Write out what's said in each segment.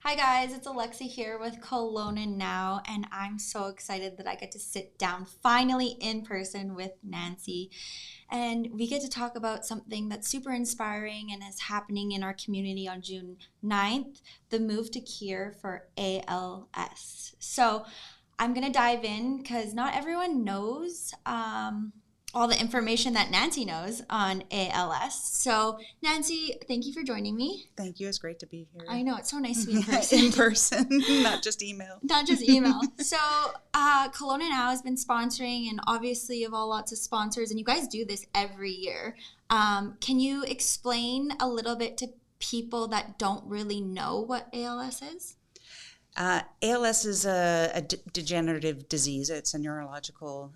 Hi guys, it's Alexi here with Kelowna Now, and I'm so excited that I get to sit down finally in person with Nancy. And we get to talk about something that's super inspiring and is happening in our community on June 9th, the move to Cure for ALS. So I'm going to dive in because not everyone knows all the information that Nancy knows on ALS. So, Nancy, thank you for joining me. Thank you. It's great to be here. I know, it's so nice to be in person. In person, not just email. Not just email. So, Kelowna Now has been sponsoring, and obviously, you have all lots of sponsors, and you guys do this every year. Can you explain a little bit to people that don't really know what ALS is? ALS is a degenerative disease. It's a neurological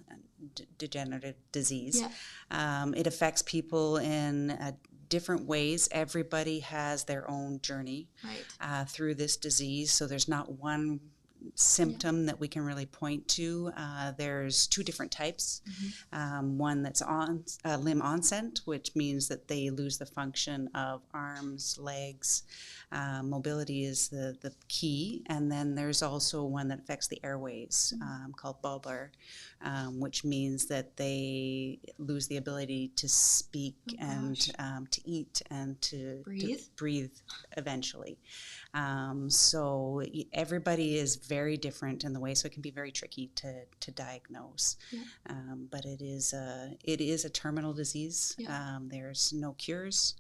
degenerative disease. Yeah. It affects people in different ways. Everybody has their own journey through this disease. So there's not one symptom that we can really point to. There's two different types. One that's on limb onset, which means that they lose the function of arms, legs. Mobility is the key. And then there's also one that affects the airways called bulbar, which means that they lose the ability to speak and to eat and to breathe eventually. So everybody is very different in the way, so it can be very tricky to diagnose. But it is a terminal disease. There's no cures.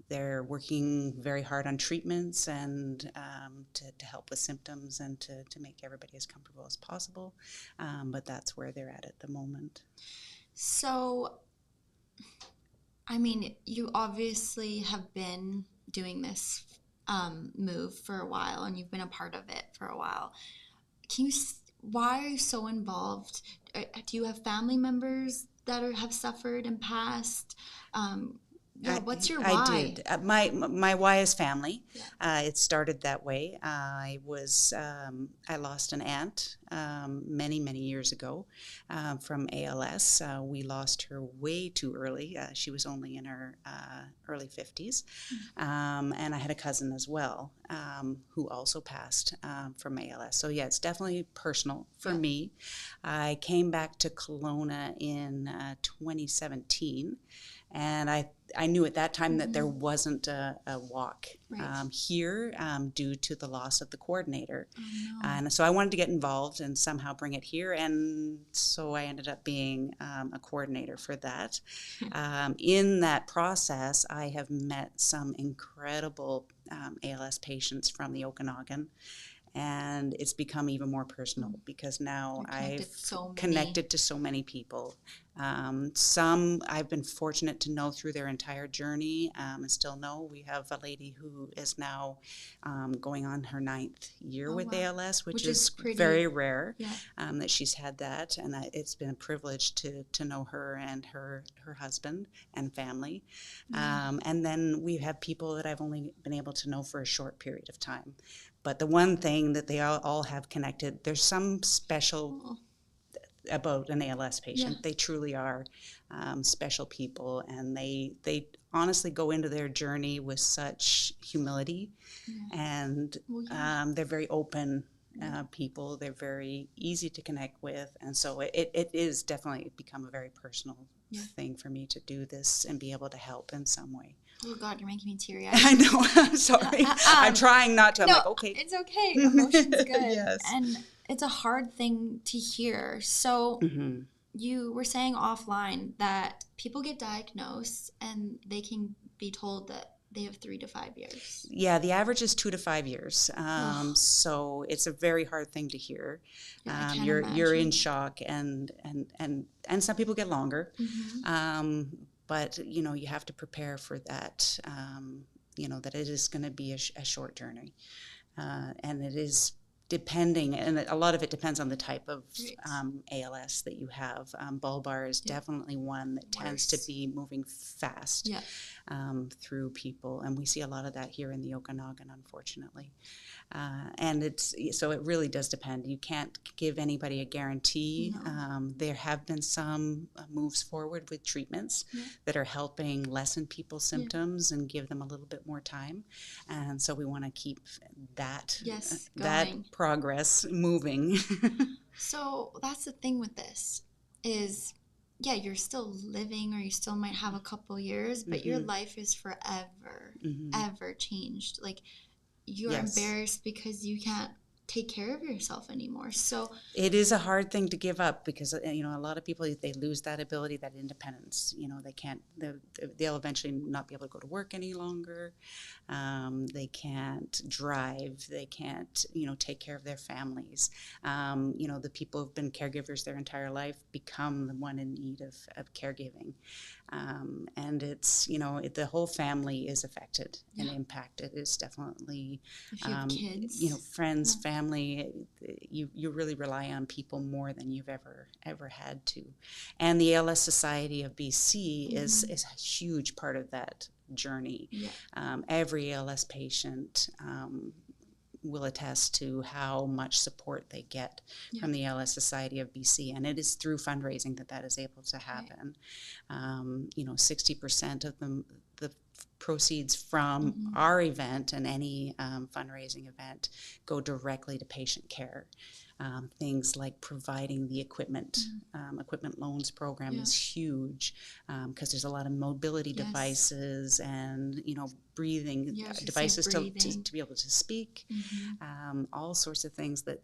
They're working very hard on treatments and to help with symptoms and to make everybody as comfortable as possible. But that's where they're at the moment. So, I mean, you obviously have been doing this move for a while, and you've been a part of it for a while. Why are you so involved? Do you have family members that have suffered and passed? What's your why? I did. My why is family. It started that way. I lost an aunt many years ago from ALS. We lost her way too early. She was only in her early 50s. And I had a cousin as well who also passed from ALS. So yeah, it's definitely personal for me. I came back to Kelowna in 2017. And I knew at that time that there wasn't a walk here due to the loss of the coordinator. And so I wanted to get involved and somehow bring it here. And so I ended up being a coordinator for that. In that process, I have met some incredible ALS patients from the Okanagan. And it's become even more personal because now I've connected to so many people. Some I've been fortunate to know through their entire journey and still know. We have a lady who is now going on her 9th year with ALS, which is very rare that she's had that. And it's been a privilege to know her and her husband and family. And then we have people that I've only been able to know for a short period of time. But the one thing that they all have connected, there's some special about an ALS patient. They truly are special people, and they honestly go into their journey with such humility, and they're very open people. They're very easy to connect with, and so it is definitely become a very personal thing for me to do this and be able to help in some way. Oh God, you're making me teary-eyed. I know. I'm sorry. I'm trying not to. I'm like, okay. It's okay. Emotion's good. Yes. And it's a hard thing to hear. So you were saying offline that people get diagnosed and they can be told that they have 3 to 5 years. Yeah, the average is 2 to 5 years. So it's a very hard thing to hear. You're in shock, and some people get longer. But, you have to prepare for that, that it is going to be a short journey. And it is depending, and a lot of it depends on the type of Right. ALS that you have. Bulbar is Yeah. definitely one that tends to Worse. be moving fast Yeah. through people, and we see a lot of that here in the Okanagan, unfortunately. And so it really does depend. You can't give anybody a guarantee. No. There have been some moves forward with treatments Yeah. that are helping lessen people's symptoms and give them a little bit more time. And so we want to keep that Yes, that going. progress moving. So that's the thing with this is, yeah, you're still living or you still might have a couple years, but your life is forever, ever changed. Like you're Yes. embarrassed because you can't take care of yourself anymore. So it is a hard thing to give up because a lot of people, they lose that ability, that independence. They can't. They'll eventually not be able to go to work any longer. They can't drive. They can't take care of their families. The people who've been caregivers their entire life become the one in need of caregiving. And it's the whole family is affected and impacted. It's definitely if you have kids, friends, family. You really rely on people more than you've ever had to. And the ALS Society of BC is a huge part of that journey. Every ALS patient will attest to how much support they get from the ALS Society of BC, and it is through fundraising that is able to happen. 60% of the proceeds from our event and any fundraising event go directly to patient care. Things like providing the equipment loans program is huge because there's a lot of mobility devices and breathing devices to be able to speak. All sorts of things that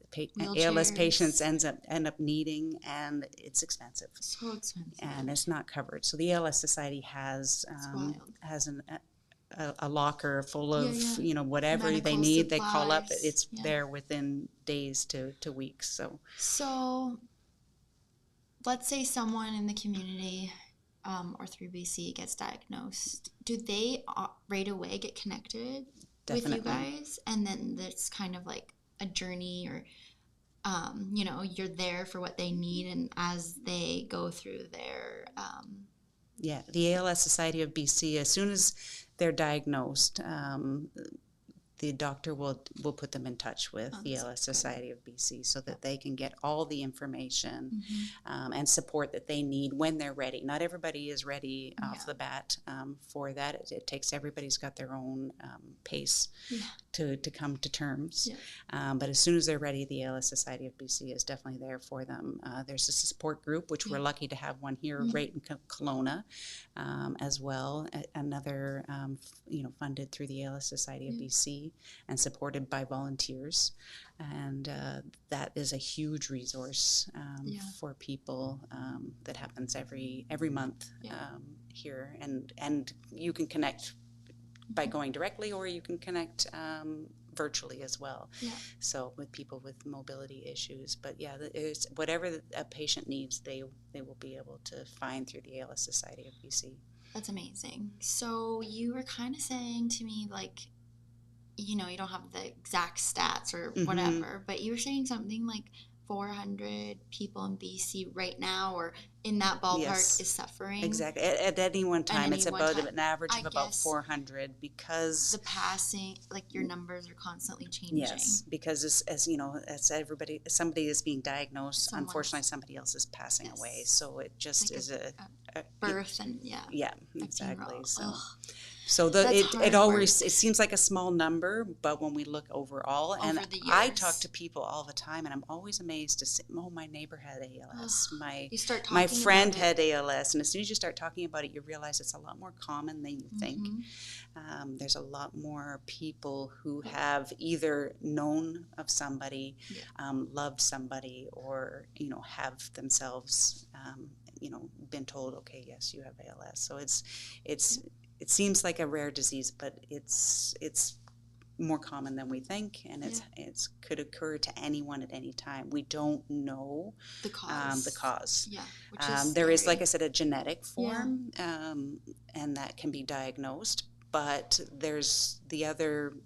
ALS patients end up needing, and it's expensive. So expensive, and it's not covered. So the ALS Society has a locker full of whatever medical they need. supplies. They call up, it's there within days to weeks. So let's say someone in the community or through BC gets diagnosed. Do they right away get connected with you guys, and then it's kind of like a journey, or you're there for what they need, and as they go through their the ALS Society of BC, as soon as they're diagnosed, the doctor will put them in touch with the ALS Society of BC so that they can get all the information and support that they need when they're ready. Not everybody is ready off the bat for that. It takes, everybody's got their own pace to come to terms. But as soon as they're ready, the ALS Society of BC is definitely there for them. There's a support group, which we're lucky to have one here right in Kelowna as well. Another, funded through the ALS Society of BC and supported by volunteers, and that is a huge resource for people. That happens every month here, and you can connect by going directly, or you can connect virtually as well. So with people with mobility issues, but it's whatever a patient needs, they will be able to find through the ALS Society of BC. That's amazing. So you were kind of saying to me, like, you don't have the exact stats or whatever, but you were saying something like 400 people in BC right now, or in that ballpark, is suffering. Exactly. At any one time, it's about an average of about 400, because the passing, like your numbers are constantly changing. Yes, because as somebody is being diagnosed, unfortunately somebody else is passing away. So it just like is a birth and exactly. So. So it seems like a small number, but when we look overall, and I talk to people all the time, and I'm always amazed to say, "Oh, my neighbor had ALS. My friend had ALS," and as soon as you start talking about it, you realize it's a lot more common than you think. There's a lot more people who have either known of somebody, loved somebody, or have themselves, been told, "Okay, yes, you have ALS." So it seems like a rare disease, but it's more common than we think, and it's could occur to anyone at any time. We don't know the cause. Yeah, which is there is, like I said, a genetic form, and that can be diagnosed. But there's the other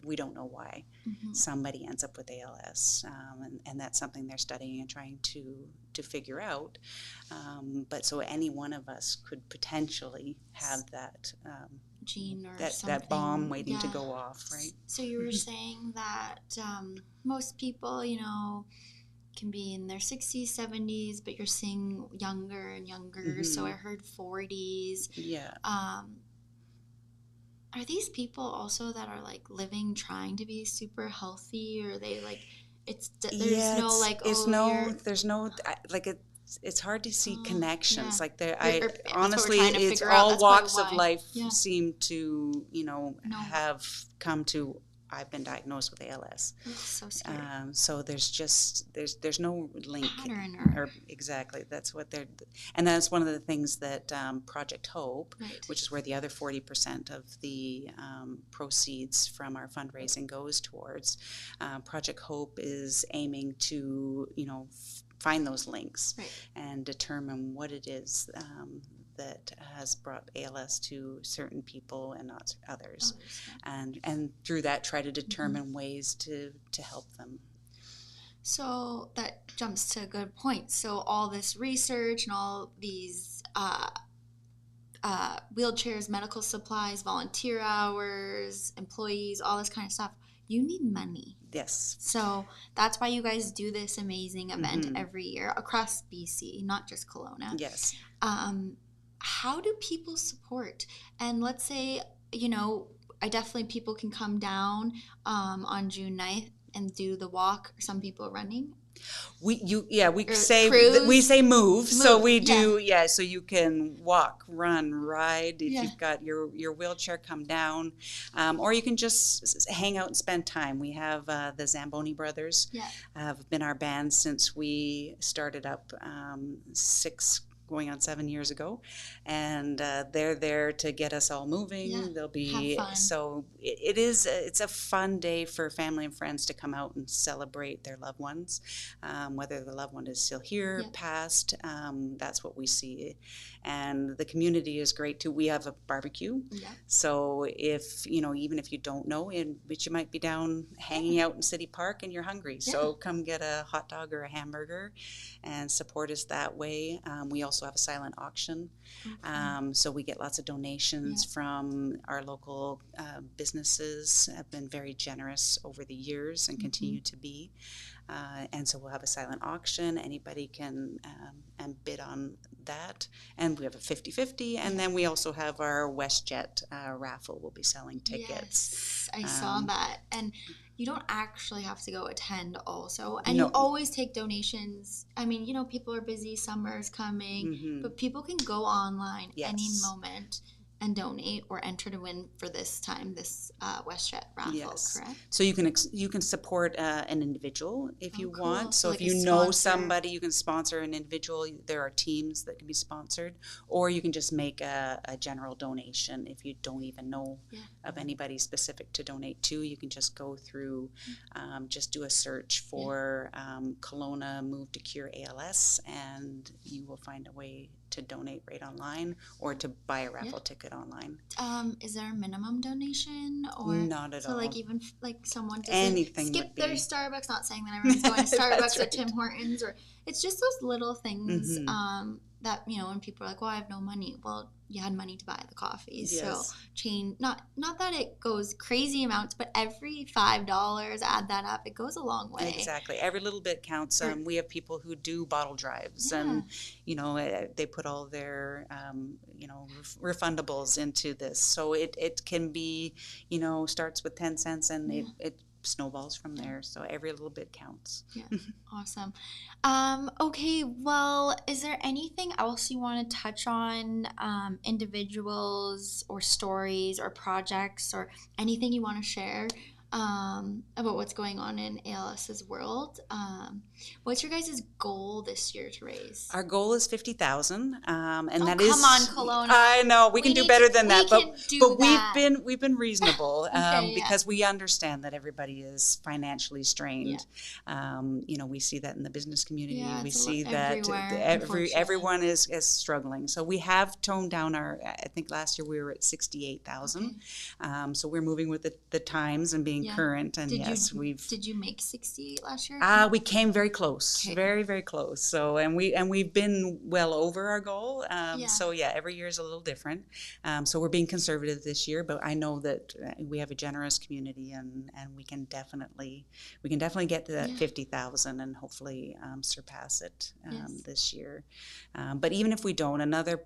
we don't know why somebody ends up with ALS, and that's something they're studying and trying to figure out. But so any one of us could potentially have that gene or that bomb something. waiting to Yeah. go off, right? So you were saying that most people, you know, can be in their 60s, 70s, but you're seeing younger and younger. So I heard 40s. Yeah. Are these people also that are like living, trying to be super healthy, or are they like, there's no like, it's oh, no, there's no, like it's hard to see connections. yeah. Like there, That's what we're honestly, trying to it's figure out. all That's walks why. of life Yeah. seem to, No. have come to. I've been diagnosed with ALS. That's so scary. So there's no link. Pattern or exactly, that's what they're, and that's one of the things that Project Hope, Right. which is where the other 40% of the proceeds from our fundraising goes towards. Project Hope is aiming to, find those links Right. and determine what it is that has brought ALS to certain people and not others, and through that try to determine ways to help them. So that jumps to a good point. So all this research and all these wheelchairs, medical supplies, volunteer hours, employees, all this kind of stuff, you need money. Yes. So that's why you guys do this amazing event every year across BC, not just Kelowna. Yes. How do people support? And let's say, people can come down on June 9th and do the walk. Some people are running. We say move. So we do, so you can walk, run, ride. If you've got your wheelchair, come down, or you can just hang out and spend time. We have the Zamboni brothers have been our band since we started up going on 7 years ago, and they're there to get us all moving. They'll be so it's a fun day for family and friends to come out and celebrate their loved ones, whether the loved one is still here, passed. That's what we see, and the community is great too. We have a barbecue, so if even if you don't know, but you might be down hanging out in City Park and you're hungry, so come get a hot dog or a hamburger and support us that way. We also have a silent auction, so we get lots of donations from our local businesses. Have been very generous over the years and continue to be, and so we'll have a silent auction. Anybody can and bid on that, and we have a 50-50, and then we also have our WestJet raffle. We'll be selling tickets. Yes, I saw that. And you don't actually have to go attend also. And you always take donations. I mean, people are busy, summer's coming, but people can go online any moment and donate or enter to win for this WestJet raffle, correct? So you can support an individual if you want. So like if you know somebody, you can sponsor an individual. There are teams that can be sponsored, or you can just make a general donation. If you don't even know of anybody specific to donate to, you can just go through, just do a search for Kelowna Move to Cure ALS, and you will find a way to donate right online or to buy a raffle ticket online. Is there a minimum donation? Or not at all. So like even like someone doesn't anything skip their Starbucks, not saying that everyone's going to Starbucks or Tim Hortons, or it's just those little things that when people are like, well, I have no money. Well, you had money to buy the coffees. So not that it goes crazy amounts, but every $5, add that up, it goes a long way. Exactly. Every little bit counts. We have people who do bottle drives, and they put all their refundables into this. So it can be starts with 10 cents and it snowballs from there. So every little bit counts. Yeah. Awesome. Okay, well, is there anything else you want to touch on, individuals or stories or projects or anything you want to share about what's going on in ALS's world? What's your guys' goal this year to raise? Our goal is 50,000, and that is. Come on, Kelowna. I know we can do better than that, but that. we've been reasonable because we understand that everybody is financially strained. We see that in the business community. We see that everyone is struggling. So we have toned down our. I think last year we were at 68,000. So we're moving with the times and being staying current. And did you make 68 last year? We came very close, very, very close. So, and we've been well over our goal. So every year is a little different. So we're being conservative this year, but I know that we have a generous community, and we can definitely get to that 50,000 and hopefully surpass it this year. But even if we don't, another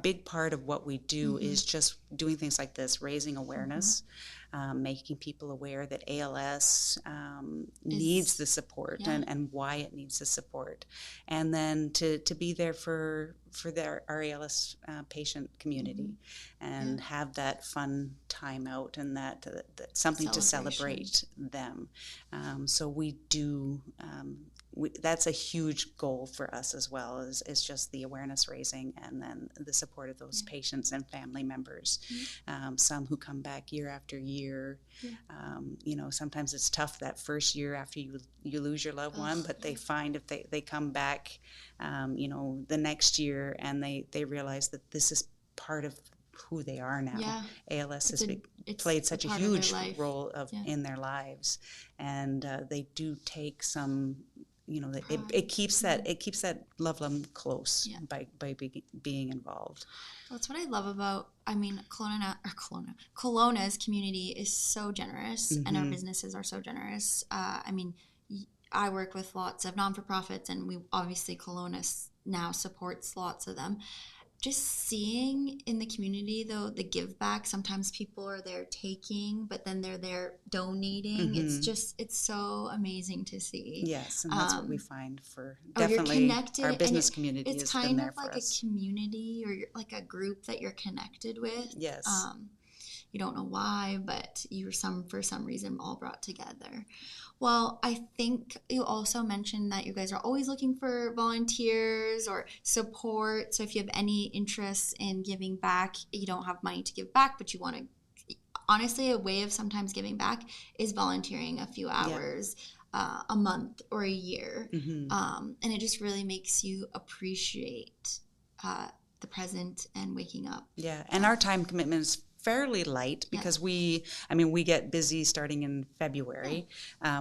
big part of what we do is just doing things like this, raising awareness, making people aware that ALS needs the support and why it needs the support, and then to be there for our ALS patient community and have that fun time out and that something to celebrate them. So we do. That's a huge goal for us as well, is just the awareness raising and then the support of those patients and family members. Some who come back year after year. Sometimes it's tough that first year after you lose your loved one, but they find if they come back, the next year and they realize that this is part of who they are now. ALS has played such a huge role in their lives, and they do take some. It keeps that loved one close by being involved. That's what I love about. I mean, Kelowna's community is so generous, and our businesses are so generous. I mean, I work with lots of non-for-profits, and Kelowna now supports lots of them. Just seeing in the community, though, the give back. Sometimes people are there taking, but then they're there donating. It's so amazing to see. Yes, and that's what we find for definitely our business community. It's kind of like a community or like a group that you're connected with. Yes. You don't know why, but you're for some reason all brought together. Well, I think you also mentioned that you guys are always looking for volunteers or support. So if you have any interest in giving back, you don't have money to give back, but you want to, honestly, a way of sometimes giving back is volunteering a few hours a month or a year. And it just really makes you appreciate the present and waking up. Yeah, and our time commitment is fairly light because we get busy starting in February.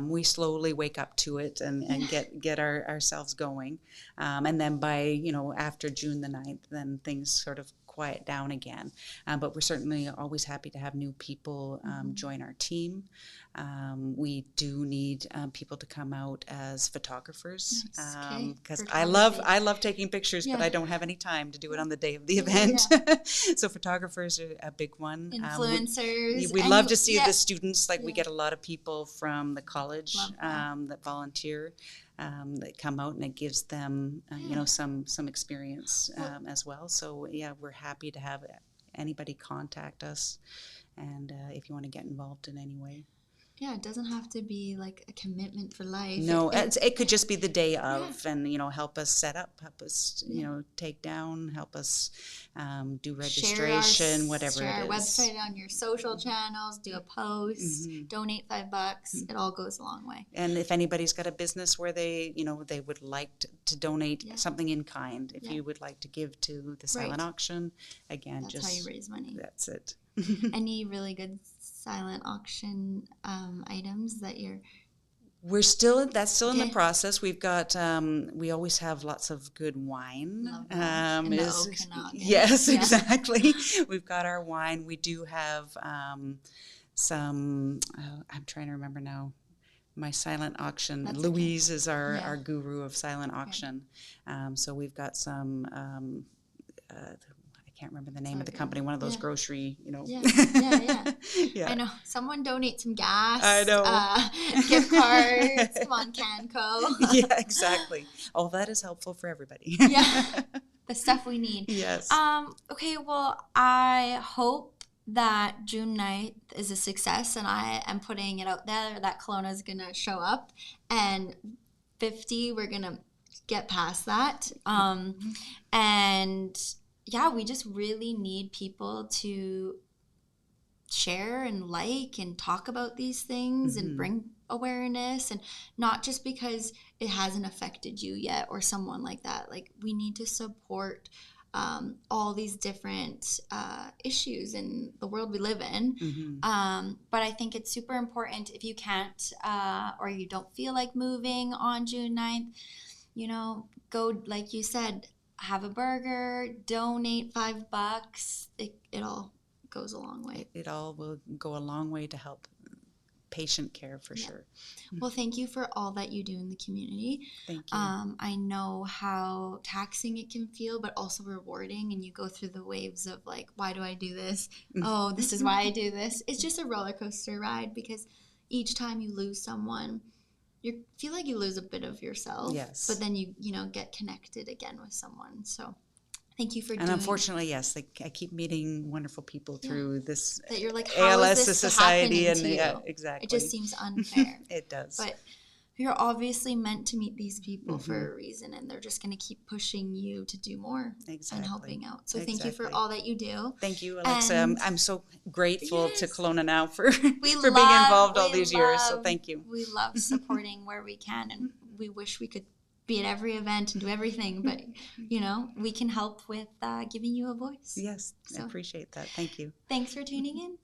We slowly wake up to it and get ourselves going. And then by, after June the 9th, then things sort of quiet down again. But we're certainly always happy to have new people join our team. We do need people to come out as photographers because I love taking pictures, but I don't have any time to do it on the day of the event. So photographers are a big one. Influencers. We love to see the students. We get a lot of people from the college that volunteer. That come out, and it gives them, some experience as well. So we're happy to have anybody contact us, and if you want to get involved in any way. Yeah, it doesn't have to be like a commitment for life. No, it could just be the day of, and help us set up, help us, take down, help us do registration, whatever it is. Share our website on your social channels, do a post, donate $5. It all goes a long way. And if anybody's got a business where they, they would like to donate something in kind, if you would like to give to the silent auction, again, that's how you raise money. That's it. Any really good silent auction items that that's still in the process. We've got we always have lots of good wine. Yes, exactly. We've got our wine. We do have some I'm trying to remember now. My silent auction. That's Louise is our guru of silent auction. So we've got some I can't remember the name of the company, one of those grocery, I know. Someone donate some gas. I know. Gift cards. Come on, Canco. Yeah, exactly. All that is helpful for everybody. The stuff we need. Yes. Okay, well, I hope that June 9th is a success, and I am putting it out there that Kelowna is going to show up, and 50, we're going to get past that. And we just really need people to share and and talk about these things and bring awareness, and not just because it hasn't affected you yet or someone like that. Like, we need to support all these different issues in the world we live in. But I think it's super important if you can't or you don't feel like moving on June 9th, you know, go, like you said, have a burger, donate $5. It all goes a long way. It all will go a long way to help patient care for sure. Well, thank you for all that you do in the community. Thank you. I know how taxing it can feel, but also rewarding. And you go through the waves of like, why do I do this? Oh, this is why I do this. It's just a roller coaster ride because each time you lose someone, you feel like you lose a bit of yourself. Yes. But then you know, get connected again with someone. So thank you for doing. And unfortunately, yes, I keep meeting wonderful people through this that you're like, how ALS is this society, and yeah, exactly. It just seems unfair. It does. But you're obviously meant to meet these people for a reason, and they're just going to keep pushing you to do more and helping out. So thank you for all that you do. Thank you, Alexa. And I'm so grateful to Kelowna now for being involved all these years. So thank you. We love supporting where we can, and we wish we could be at every event and do everything, but you know, we can help with giving you a voice. Yes, I appreciate that. Thank you. Thanks for tuning in.